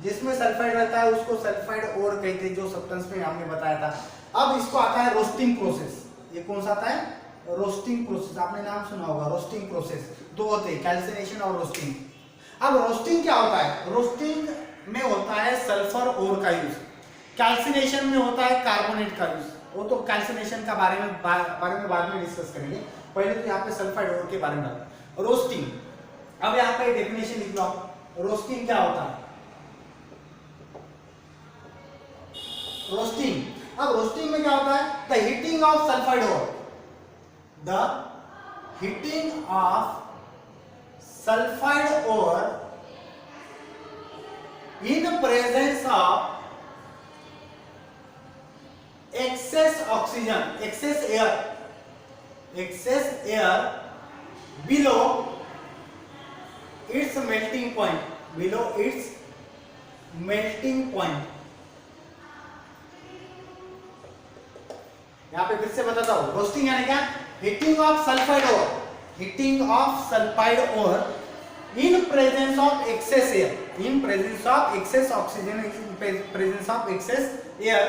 जिसमें सल्फाइड रहता है उसको सल्फाइड ओर कहते हैं, जो सब्सटेंस में हमने बताया था। अब इसको आता है रोस्टिंग प्रोसेस। ये कौन सा आता है, रोस्टिंग प्रोसेस। आपने नाम सुना होगा, रोस्टिंग प्रोसेस। दो होते हैं, कैल्सिनेशन और रोस्टिंग। अब रोस्टिंग क्या होता है, रोस्टिंग में होता है सल्फर ओर का यूज, कैल्सिनेशन में होता है कार्बोनेट का यूज। वो तो कैल्सिनेशन का बारे में बाद में डिस्कस करेंगे। पहले तो यहाँ पे सल्फाइड ओर के बारे में। रोस्टिंग, अब यहाँ पे डेफिनेशन लिख लो। रोस्टिंग क्या होता है? रोस्टिंग, अब रोस्टिंग में क्या होता है? The heating of sulphide ore, the heating of sulphide ore in the presence of excess oxygen, excess air below its melting point, below its melting point। यहाँ पे फिर से बताता हूँ, रोस्टिंग यानी क्या? Heating of sulphide ore, heating of sulphide ore in presence of excess air, in presence of excess oxygen, in presence of excess air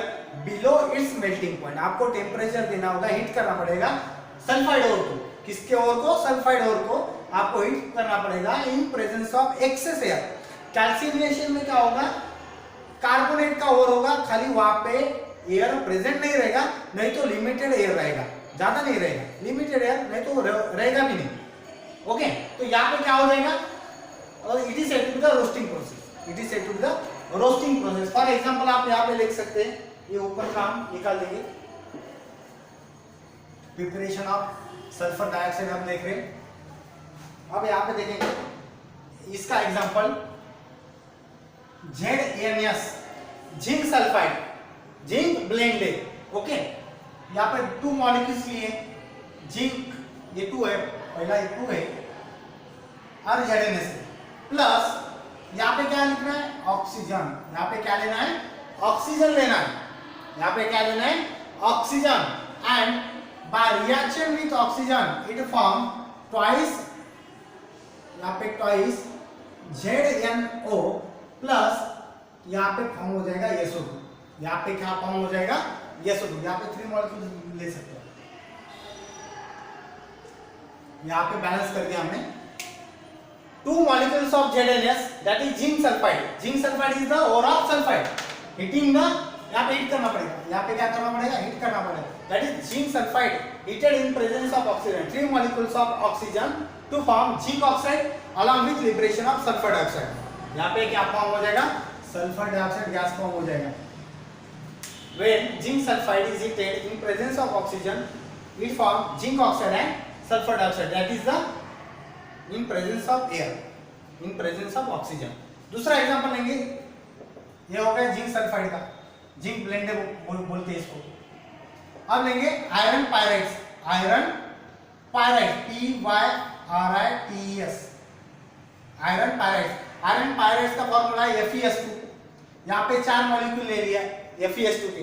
below its melting point। आपको temperature देना होगा, हीट करना पड़ेगा सल्फाइड ओर को। किसके ओर को? सल्फाइड ओर को आपको हीट करना पड़ेगा in presence of excess air. Calcination में क्या होगा? कार्बोनेट का ओर होगा, खाली वहां पे एयर प्रेजेंट नहीं रहेगा, नहीं तो लिमिटेड एयर रहेगा, ज्यादा नहीं रहेगा, लिमिटेड एयर, नहीं तो रहेगा भी नहीं। ओके, तो यहाँ पे क्या हो जाएगा? It is said to the roasting process, it is said to the roasting process. For example आप यहाँ पे लिख सकते हैं, ये ऊपर का हम निकाल देंगे, प्रिपरेशन ऑफ सल्फर डाइऑक्साइड हम देख रहे हैं। अब यहाँ पे देखेंगे इसका example ZNS, zinc sulphide, zinc blended. Okay, यहाँ पे 2 मॉलिक्यूल्स लिए, जिंक ये 2 है, पहला ये 2 है, और ZNS प्लस यहाँ पे क्या लिखना है? ऑक्सीजन। यहाँ पे क्या लेना है? ऑक्सीजन लेना है। यहाँ पे क्या लेना है? Oxygen. And by reaction with oxygen it form twice, यहाँ पे ट्वाइस ZNO प्लस यहाँ पे फॉर्म हो जाएगा SO2। यहाँ पे क्या फॉर्म हो जाएगा? SO2। यहाँ पे 3 मॉलिक्यूल ले सकते हो। यहाँ पे बैलेंस कर दिया हमने। 2 molecules of ZNS, that is zinc sulfide. Zinc sulfide is the ore of sulfide. Heating the, यहाँ पे हीट करना पड़ेगा, यहाँ पे क्या करना पड़ेगा? हीट करना पड़ेगा। That is zinc sulfide heated in presence of oxygen. 3 molecules of oxygen to form zinc oxide along with liberation of sulfur dioxide. यहाँ पे क्या फॉर्म हो जाएगा? सल्फर डाइऑक्साइड गैस फॉर्म हो जाएगा। When zinc sulfide is heated in presence of oxygen, it forms zinc oxide and sulfur dioxide. That is the in presence of air, in presence of oxygen। दूसरा example लेंगे, ये हो गया zinc sulphide का, zinc blended बोलते हैं इसको। अब लेंगे iron pyrites, iron pyrite, PYRITES, iron pyrites. Iron pyrites का फॉर्मूला है FeS2। यहाँ पे 4 मॉलिक्यूल ले लिया FeS2 के।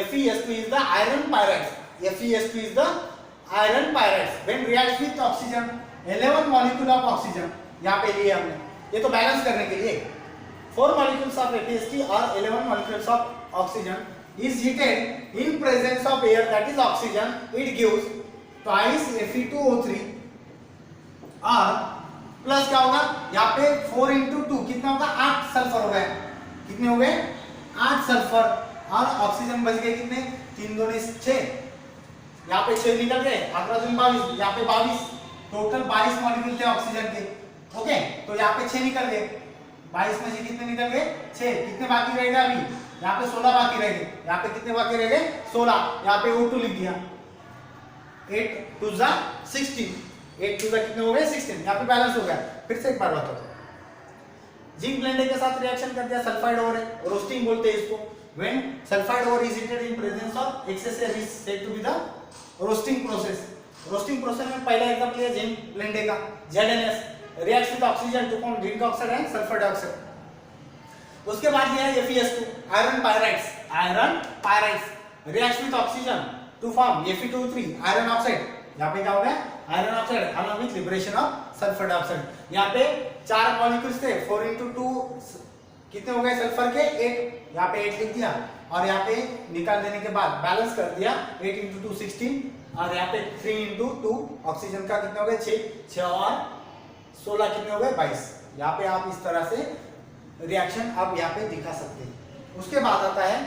FeS2 is the iron pyrites, FeS2 is the iron pyrites when reacts with oxygen, 11 molecule of oxygen यहाँ पे लिए हमने, ये तो बैलेंस करने के लिए। 4 molecules of FeS2 और 11 molecules of oxygen is heated in presence of air, that is oxygen, it gives twice Fe2O3 और प्लस क्या होगा? यहाँ पे 4 into 2 कितना होगा? 8 सल्फर हो गए। कितने हो गए? 8 सल्फर और ऑक्सीजन बच गए कितने? 3 दूनी 6, यहाँ पे 6 निकल गए, 18 दूनी 22, यहाँ पे 22, टोटल 22 मॉलिक्यूल थे ऑक्सीजन के। ओके, तो यहाँ पे 6 निकल गए, 22 में से कितने निकल गए? 6। कितने बाकी रहेगा अभी? यहाँ पे 16 बाकी रह गए। यहाँ पे कितने बाकी रह गए? 16। यहाँ पे O2 लिख दिया, 8 2 16, 8 2 कितने हो गए? 16। यहाँ पे बैलेंस हो गया। फिर से एक बार बताओ, जिंक ब्लेंडेड के साथ रिएक्शन कर दिया, सल्फाइड ओर है, रोस्टिंग बोलते हैं इसको। When sulfide ore is heated in presence of excess air is said to be the roasting process. Roasting process में पहला एग्जांपल है जिंक ब्लेंडेड का, ZNS reacts with oxygen to form zinc oxide and sulfur dioxide। उसके बाद ये है FeS2, iron pyrites, iron pyrites reacts with oxygen to form Fe2O3, iron oxide। यहाँ पे क्या हो गया? Iron oxide along with liberation of sulfur dioxide। यहाँ पे 4 मॉलिक्यूल्स थे, 4 into 2 कितने हो गए सल्फर के? 8। यहाँ पे 8 लिख दिया और यहाँ पे निकाल देने के बाद बैलेंस कर दिया, 8 into 2 16 और यहाँ पे 3 into 2 ऑक्सीजन का कितने हो गए? 6 और 16 कितने हो गए? 22। यहाँ पे आप इस तरह से रिएक्शन आप यहाँ पे दिखा सकते हैं। उसके बाद आता है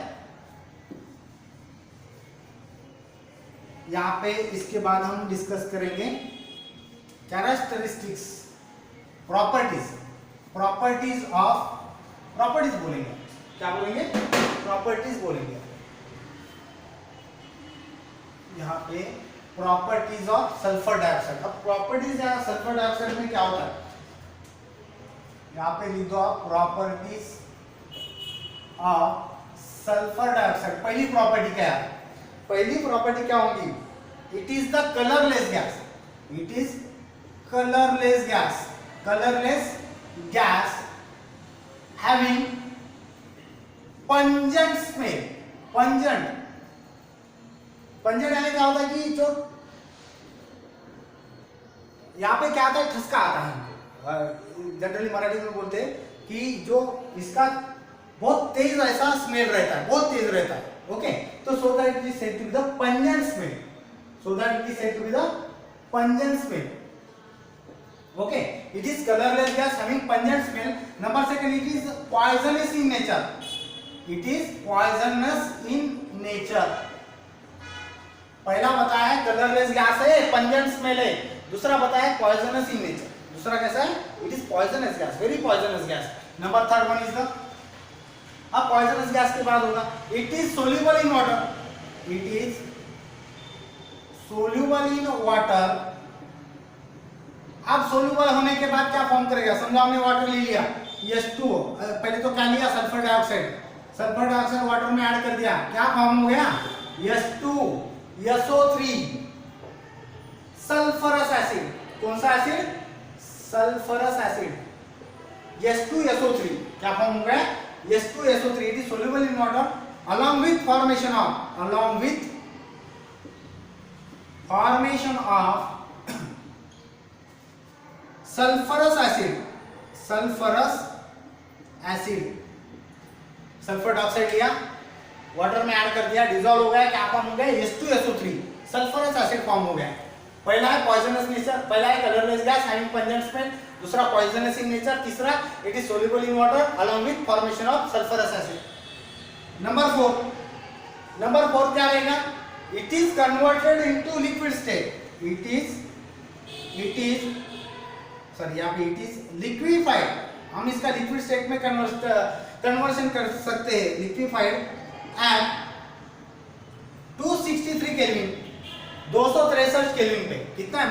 यहाँ पे इसके बाद हम डिस्कस करेंगे characteristics, properties, properties of, properties बोलेंगे, क्या बोलेंगे, प्रॉपर्टीज बोलेंगे। यहाँ पे प्रॉपर्टीज ऑफ सल्फर डाइऑक्साइड। अब प्रॉपर्टीज या सल्फर डाइऑक्साइड में क्या होता है, यहाँ पे लिख दो आप प्रॉपर्टीज ऑफ सल्फर डाइऑक्साइड। पहली प्रॉपर्टी क्या है, पहली प्रॉपर्टी क्या होगी, it is the colourless gas, it is colourless gas, colourless gas having pungent smell. Pungent, pungent यानी क्या होता है कि जो यहाँ पे क्या आता है, ठसका आता है, जनरली मराठी में बोलते हैं कि जो इसका बहुत तेज ऐसा स्मेल रहता है, बहुत तेज रहता है। ओके, तो so that it is said to be the pungent smell, so that it is said to be the pungent smell. Okay, it is colourless gas having pungent smell. Number second, it is poisonous in nature, it is poisonous in nature. पहला बताया colourless gas है, pungent smell है, दूसरा बताया poisonous in nature. दूसरा कैसा है, it is poisonous gas, very poisonous gas. Number third one is the, अब पॉइजनस गैस के बाद होगा it is soluble in water, it is soluble in water. अब सोल्यूबल होने के बाद क्या फॉर्म करेगा, समझो हमने वाटर ले लिया H2O, पहले तो क्या लिया, sulphur dioxide, sulphur dioxide water में ऐड कर दिया, क्या फॉर्म हो गया, H2SO3, सल्फरस एसिड। कौन सा एसिड, सल्फरस एसिड, H2SO3 क्या फॉर्म हो गया, H2SO3। It is soluble in water along with formation of sulfurous acid, sulfurous acid, sulphur dioxide लिया, वाटर में ऐड कर दिया, डिसॉल्व हो गया, क्या फॉर्म हो गया, H2SO3, सल्फरस एसिड फॉर्म हो गया। पहला है पॉइजनस नेचर, पहला है colourless gas having pungent smell, दूसरा पॉइजनस इन नेचर, तीसरा it is soluble in water along with formation of sulphurous acid. Number 4 क्या रहेगा, it is converted into liquid state, it is sorry यहाँ पे it is liquefied. हम इसका liquid state में conversion कर सकते हैं, लिक्विफाइड एट 263 केल्विन, 263 केल्विन पे। कितना है,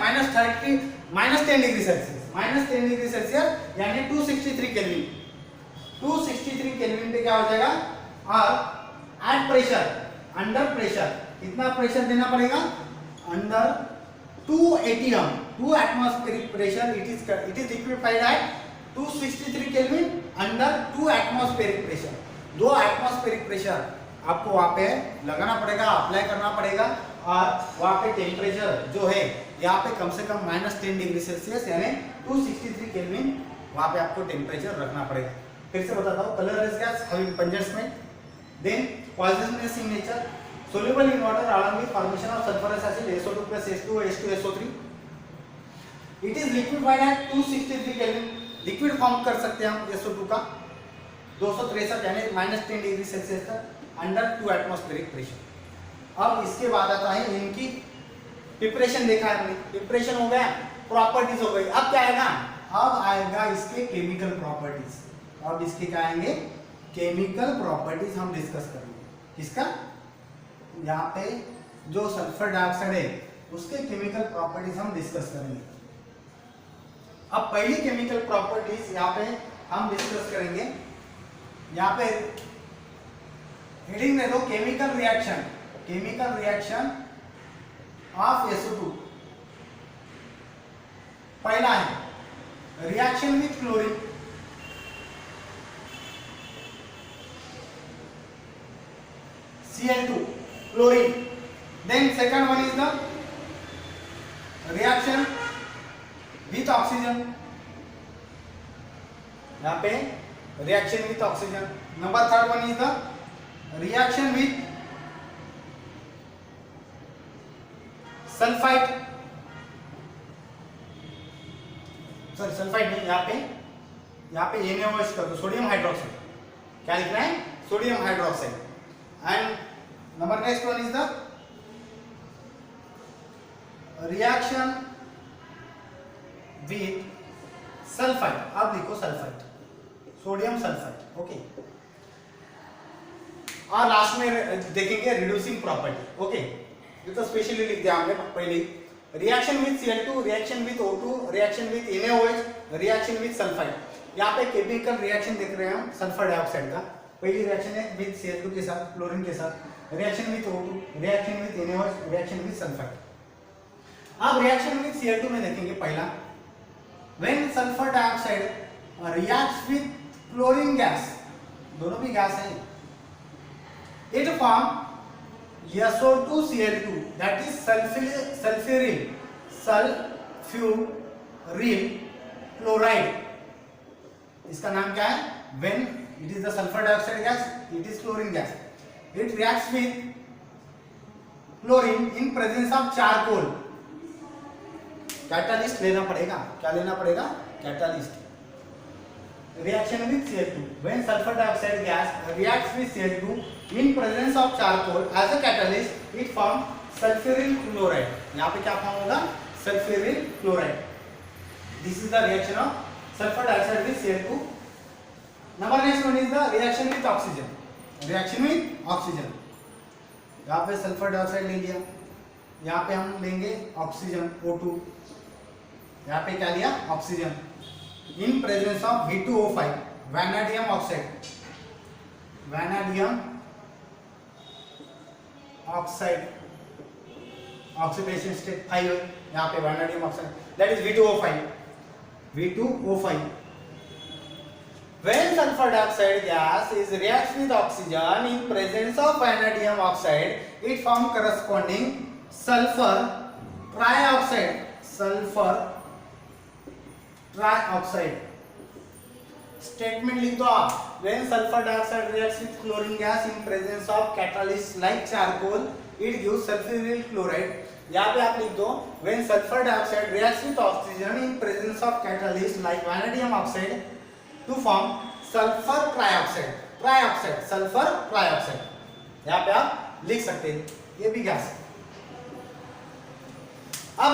-10 डिग्री सेल्सियस, -10 डिग्री सेल्सियस यानी 263 केल्विन। 263 केल्विन पे क्या हो जाएगा, और एट प्रेशर, अंडर प्रेशर कितना प्रेशर देना पड़ेगा, under 280 2 atmospheric pressure, it is liquefied at 263 kelvin under 2 atmospheric pressure. 2 atmospheric pressure आपको वहां पे लगाना पड़ेगा, अप्लाई करना पड़ेगा, और वहां पे टेम्परेचर जो है यहाँ पे कम से कम -10 डिग्री सेल्सियस यानी 263 केल्विन वहां पे आपको टेम्परेचर रखना पड़ेगा। फिर से बताता हूँ, colourless gas having pungent smell, then poisonous in nature, soluble in water along with formation of sulfurous acid SO2 plus H2O H2SO3। It is liquefied at 263 Kelvin, liquid form कर सकते हैं हम SO2 का 263 यानी -10 डिग्री सेल्सियस तक under 2 atmospheric pressure. अब इसके बाद आता है इनकी प्रिपरेशन, देखा है हमने, प्रिपरेशन हो गया, प्रॉपर्टीज हो गई। अब क्या आएगा, अब आएगा इसके केमिकल प्रॉपर्टीज। अब इसके क्या आएंगे, केमिकल प्रॉपर्टीज हम डिस्कस करेंगे। इसका यहाँ पे जो सल्फर डाइऑक्साइड है उसके केमिकल प्रॉपर्टीज हम डिस्कस करेंगे। अब पहली केमिकल प्रॉपर्टीज यहाँ पे हम डिस्कस करेंगे। यहाँ पे हेडिंग दे दो, केमिकल रिएक्शन ऑफ SO2। पहला है reaction with chlorine, Cl2 chlorine, then second one is the reaction with oxygen, यहाँ पे reaction with oxygen। number third one is the reaction with sulfite, sorry sulphide नहीं, यहाँ पे NaOH कर दो, sodium hydroxide. क्या लिखना है, sodium hydroxide. And number next one is the reaction with sulphide, अब देखो सल्फाइड, सोडियम सल्फाइड, ओके। और लास्ट में देखेंगे रिड्यूसिंग प्रॉपर्टी, ओके। ये तो स्पेशली लिख दिया हमने पहले। Reaction with Cl2, reaction with O2, reaction with NaOH, reaction with sulphide. यहाँ पे केमिकल रिएक्शन देख रहे हैं हम सल्फर डाइऑक्साइड का। पहली रिएक्शन है विथ Cl2 के साथ, क्लोरीन के साथ, reaction with O2, reaction with NaOH, reaction with sulphide. अब रिएक्शन विथ Cl2 में देखेंगे पहला, when sulphur dioxide reacts with chlorine gas, दोनों भी गैस है, it form SO2Cl2, that is sulfuryl chloride। इसका नाम क्या है? When it is the sulfur dioxide gas, it is chlorine gas. It reacts with chlorine in presence of charcoal. Catalyst लेना पड़ेगा, क्या लेना पड़ेगा? Catalyst. Reaction with Cl2, when sulfur dioxide gas reacts with Cl2 in presence of charcoal as a catalyst, it forms sulfuryl chloride। यहाँ पे क्या form होगा? sulfuryl chloride। This is the reaction of sulfur dioxide with Cl2। Number next one is the reaction with oxygen। Reaction with oxygen, यहाँ पे sulphur dioxide ले लिया, यहाँ पे हम लेंगे ऑक्सीजन O2, यहाँ पे क्या लिया? Oxygen. In presence of V2O5, vanadium oxide, vanadium oxide, oxidation state 5 है यहाँ पे vanadium oxide, that is V2O5, V2O5। When sulfur dioxide gas is reacts with oxygen in presence of vanadium oxide, it forms corresponding sulfur trioxide, sulfur trioxide. Statement लिख दो आप, when sulphur dioxide reacts with chlorine gas in presence of catalyst like charcoal, it gives sulphuryl chloride. यहाँ पे आप लिख दो, when sulphur dioxide reacts with oxygen in presence of catalyst like vanadium oxide to form sulphur trioxide, trioxide, sulphur trioxide. यहाँ पे आप लिख सकते हैं, ये भी गैस। अब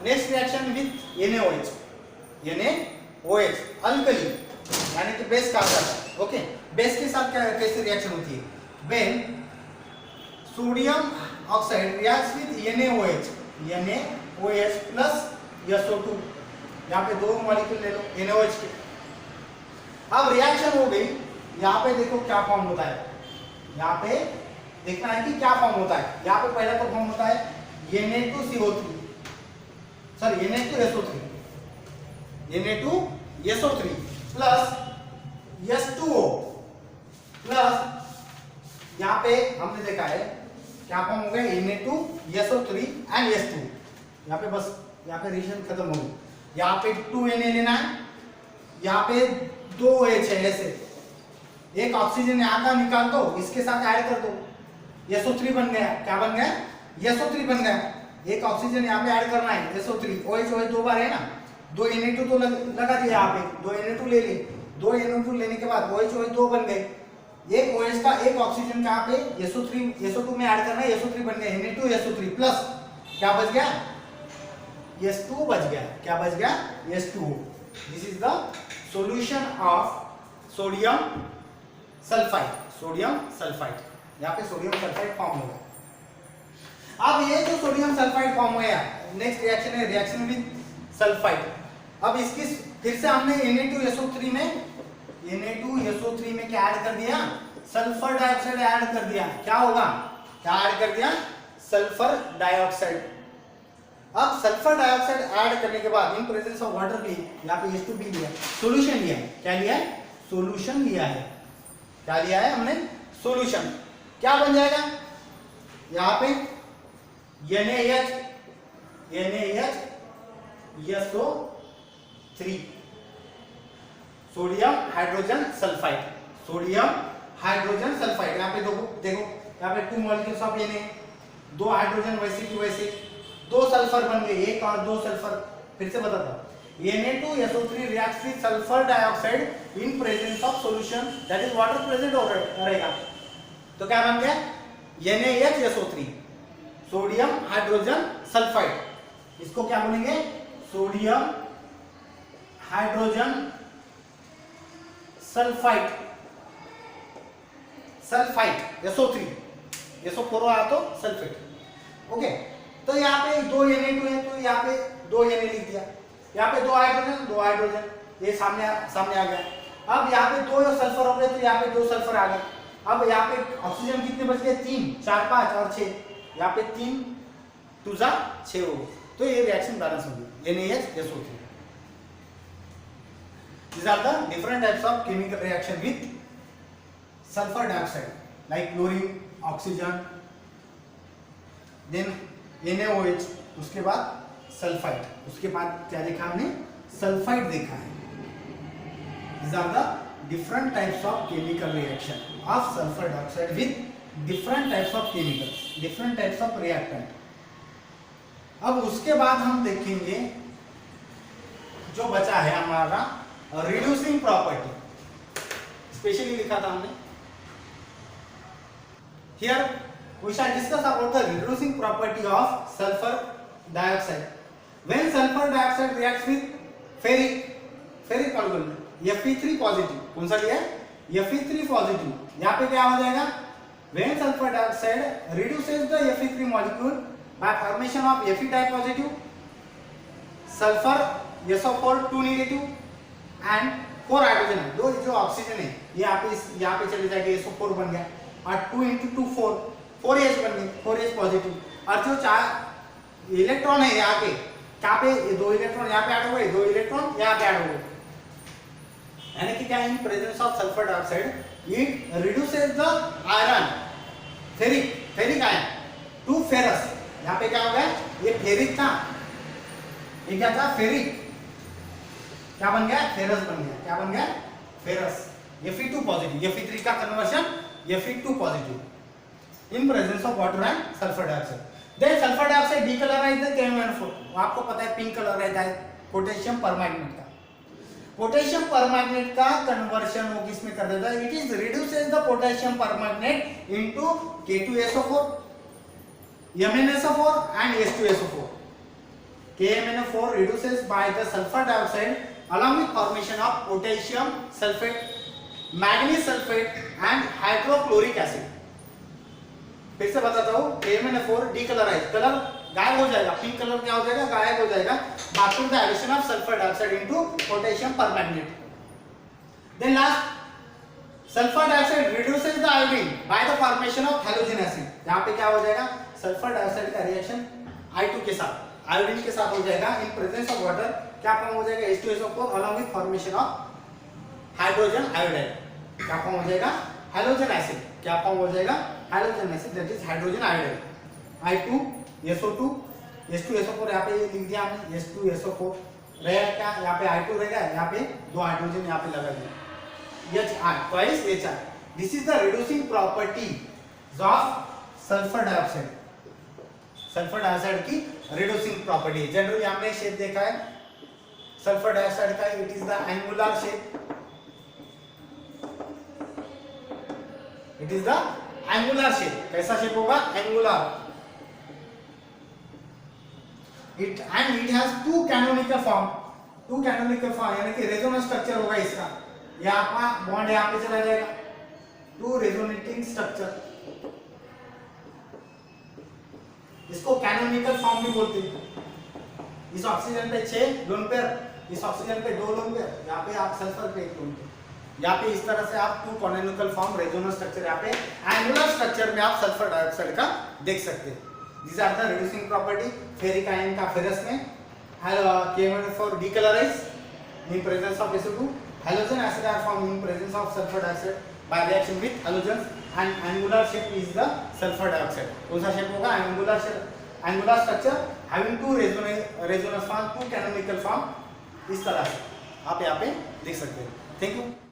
next reaction with NaOH, NaOH alkali यानी कि बेस कहा जाता है, ओके। बेस के साथ क्या कैसे रिएक्शन होती है? When sodium oxide reacts with NaOH plus SO2, यहाँ पे दो मॉलिक्यूल ले लो NaOH के। अब रिएक्शन हो गई, यहाँ पे देखो क्या फॉर्म होता है, यहाँ पे देखना है कि क्या फॉर्म होता है। यहाँ पे पहला तो फॉर्म होता है Na2CO3, sorry Na2SO3, Na2SO3 plus H2O plus यहाँ पे हमने देखा है क्या फॉर्म हो गया? Na2SO3 and H2। यहाँ पे बस यहाँ पे रिएक्शन खत्म हो गई। यहाँ पे 2Na लेना है, यहाँ पे 2OH है ऐसे, एक ऑक्सीजन यहाँ का निकाल दो, इसके साथ ऐड कर दो, SO3 बन गया। क्या बन गया? SO3 बन गया। एक ऑक्सीजन यहाँ पे ऐड करना है, SO3, OH दो बार है ना, दो Na2 तो लगा दिया यहाँ पे, दो Na2 ले लिए, दो Na2 लेने के बाद OH दो बन गए, एक OH का एक ऑक्सीजन का यहाँ पे SO2 में ऐड करना है, SO3 बन गया, Na2SO3 प्लस क्या बच गया? H2 बच गया। क्या बच गया? H2O। This is the solution of sodium sulphide, sodium sulphide. यहाँ पे सोडियम सल्फाइड फॉर्म होगा। अब ये जो सोडियम सल्फाइड फॉर्म हुआ, नेक्स्ट रिएक्शन है रिएक्शन विद सल्फाइड। अब इसकी फिर से हमने Na2SO3 में क्या ऐड कर दिया? सल्फर डाइऑक्साइड ऐड कर दिया। क्या होगा? क्या ऐड कर दिया? Sulphur dioxide. अब सल्फर डाइऑक्साइड ऐड करने के बाद इन प्रेजेंस ऑफ वाटर भी, यहाँ पे H2B लिया, सॉल्यूशन लिया। क्या लिया है? सॉल्यूशन लिया है। क्या लिया है हमने? सॉल्यूशन। क्या बन जाएगा? यहाँ पे NaHSO3, sodium hydrogen sulphide, sodium hydrogen sulphide. यहाँ पे देखो यहाँ पे 2 मॉलिक्यूल्स ऑफ Na, 2 हाइड्रोजन वैसे की वैसे, 2 सल्फर बन गए, एक और 2 सल्फर। फिर से बताता हूँ, Na2SO3 reacts with sulfur dioxide in presence of solution, that is water present रहेगा। तो क्या बन गया? NaHSO3, sodium hydrogen sulphide. इसको क्या बोलेंगे? Sodium hydrogen sulphide, sulphide SO3, SO4 आया तो सल्फेट। ओके, तो यहाँ पे 2 Na2 है तो यहाँ पे 2 Na लिख दिया, यहाँ पे 2 हाइड्रोजन, 2 हाइड्रोजन, ये सामने आ गया। अब यहाँ पे 2 सल्फर हो गए तो यहाँ पे 2 सल्फर आ गए। अब यहाँ पे ऑक्सीजन कितने बच गए? 3, 4, 5 और 6, यहाँ पे 3 2 6 हो गए, तो ये रिएक्शन बैलेंस होगी NaHSO3। These are the different types of chemical reaction with sulfur dioxide like chlorine, oxygen, then NaOH, उसके बाद सल्फाइड, उसके बाद क्या देखा हमने? सल्फाइड देखा है। These are the different types of chemical reaction of sulfur dioxide with different types of chemicals, different types of reactant। अब उसके बाद हम देखेंगे जो बचा है हमारा रिड्यूसिंग प्रॉपर्टी, स्पेशली लिखा था हमने। Here we shall discuss about the reducing property of sulphur dioxide. When sulphur dioxide reacts with ferric molecule Fe3 positive, कौन सा लिया है? Fe3 पॉजिटिव, यहाँ पे क्या हो जाएगा? When sulphur dioxide reduces the Fe3 molecule by formation of Fe type positive, sulphur SO4 2 negative and 4 hydrogen है, दो जो ऑक्सीजन है ये यहाँ पे चले जाएंगे, SO4 बन गया और 2 × 2 4H बन गए, 4H पॉजिटिव। और जो 4 इलेक्ट्रॉन है यहाँ पे, क्या पे ये 2 इलेक्ट्रॉन यहाँ पे ऐड हो गए, 2 इलेक्ट्रॉन यहाँ पे ऐड हो गए, यानी कि क्या? In presence of sulphur dioxide it reduces the iron ferric ion to ferrous. यहाँ पे क्या हो गया? ये फेरिक था, ये क्या था? फेरिक, क्या बन गया? फेरस बन गया। क्या बन गया? फेरस। Fe2 पॉजिटिव, Fe3 का conversion Fe2 positive in presence of water and sulphur dioxide. Then sulphur dioxide decolourise the KMnO4, आपको पता है पिंक कलर रहता है पोटेशियम परमैंगनेट का। पोटेशियम परमैंगनेट का कन्वर्जन वो किसमें कर देता है? It is reduces the potassium permanganate into K2SO4, MnSO4 and H2SO4. KMnO4 reduces by the sulfur dioxide along with formation of potassium sulfate, manganese sulfate and hydrochloric acid। फिर से बताता हूँ, KMnO4 डीकलराइज, कलर गायब हो जाएगा, pink colour क्या हो जाएगा? गायब हो जाएगा after the addition of sulphur dioxide into potassium permanganate. Then last, sulphur dioxide reduces the iodine by the formation of halogen acid. यहाँ पे क्या हो जाएगा? सल्फर डाइऑक्साइड का रिएक्शन I2 के साथ, आयोडीन के साथ हो जाएगा इन प्रेजेंस ऑफ वाटर, क्या फॉर्म हो जाएगा? H2SO4 along with formation of hydrogen iodide, क्या फॉर्म हो जाएगा? हैलोजन एसिड, क्या फॉर्म हो जाएगा? Halogen acid, that is hydrogen iodide. I2SO2 H2SO4, यहाँ पे ये लिख दिया हमने H2SO4 रहेगा, क्या यहाँ पे I2 रहेगा, यहाँ पे 2 हाइड्रोजन यहाँ पे लगा दिया HI twice HI। This is the reducing property of sulphur dioxide, sulphur dioxide की रिड्यूसिंग प्रॉपर्टी। जनरली हमने शेप देखा है सल्फर डाइऑक्साइड का, it is the angular shape, it is the angular shape. कैसा शेप होगा? Angular. It and it has 2 canonical form, 2 canonical form, यानी कि resonance structure होगा इसका, यहाँ पर बॉन्ड यहाँ पे चला जाएगा, 2 रेजोनेटिंग स्ट्रक्चर, इसको कैनोनिकल फॉर्म भी बोलते हैं। इस ऑक्सीजन पे 6 लोन पेयर, इस ऑक्सीजन पे 2 लोन पेयर, यहाँ पे आप सल्फर पे 1 लोन पेयर, यहाँ पे इस तरह से आप 2 कैनोनिकल फॉर्म रेजोनेंस स्ट्रक्चर, यहाँ पे एंगुलर स्ट्रक्चर में आप सल्फर डाइऑक्साइड का देख सकते हैं। These are the reducing property। Ferric ion का फेरस में, KMnO4 decolorized in presence of SO2, halogen acid are formed in presence of sulfur dioxide by reaction with halogens, and angular shape is the sulfur dioxide। कौन सा shape होगा? Angular shape, angular structure having 2 resonance form, 2 canonical form, इस तरह से आप यहाँ पे देख सकते हैं। Thank you.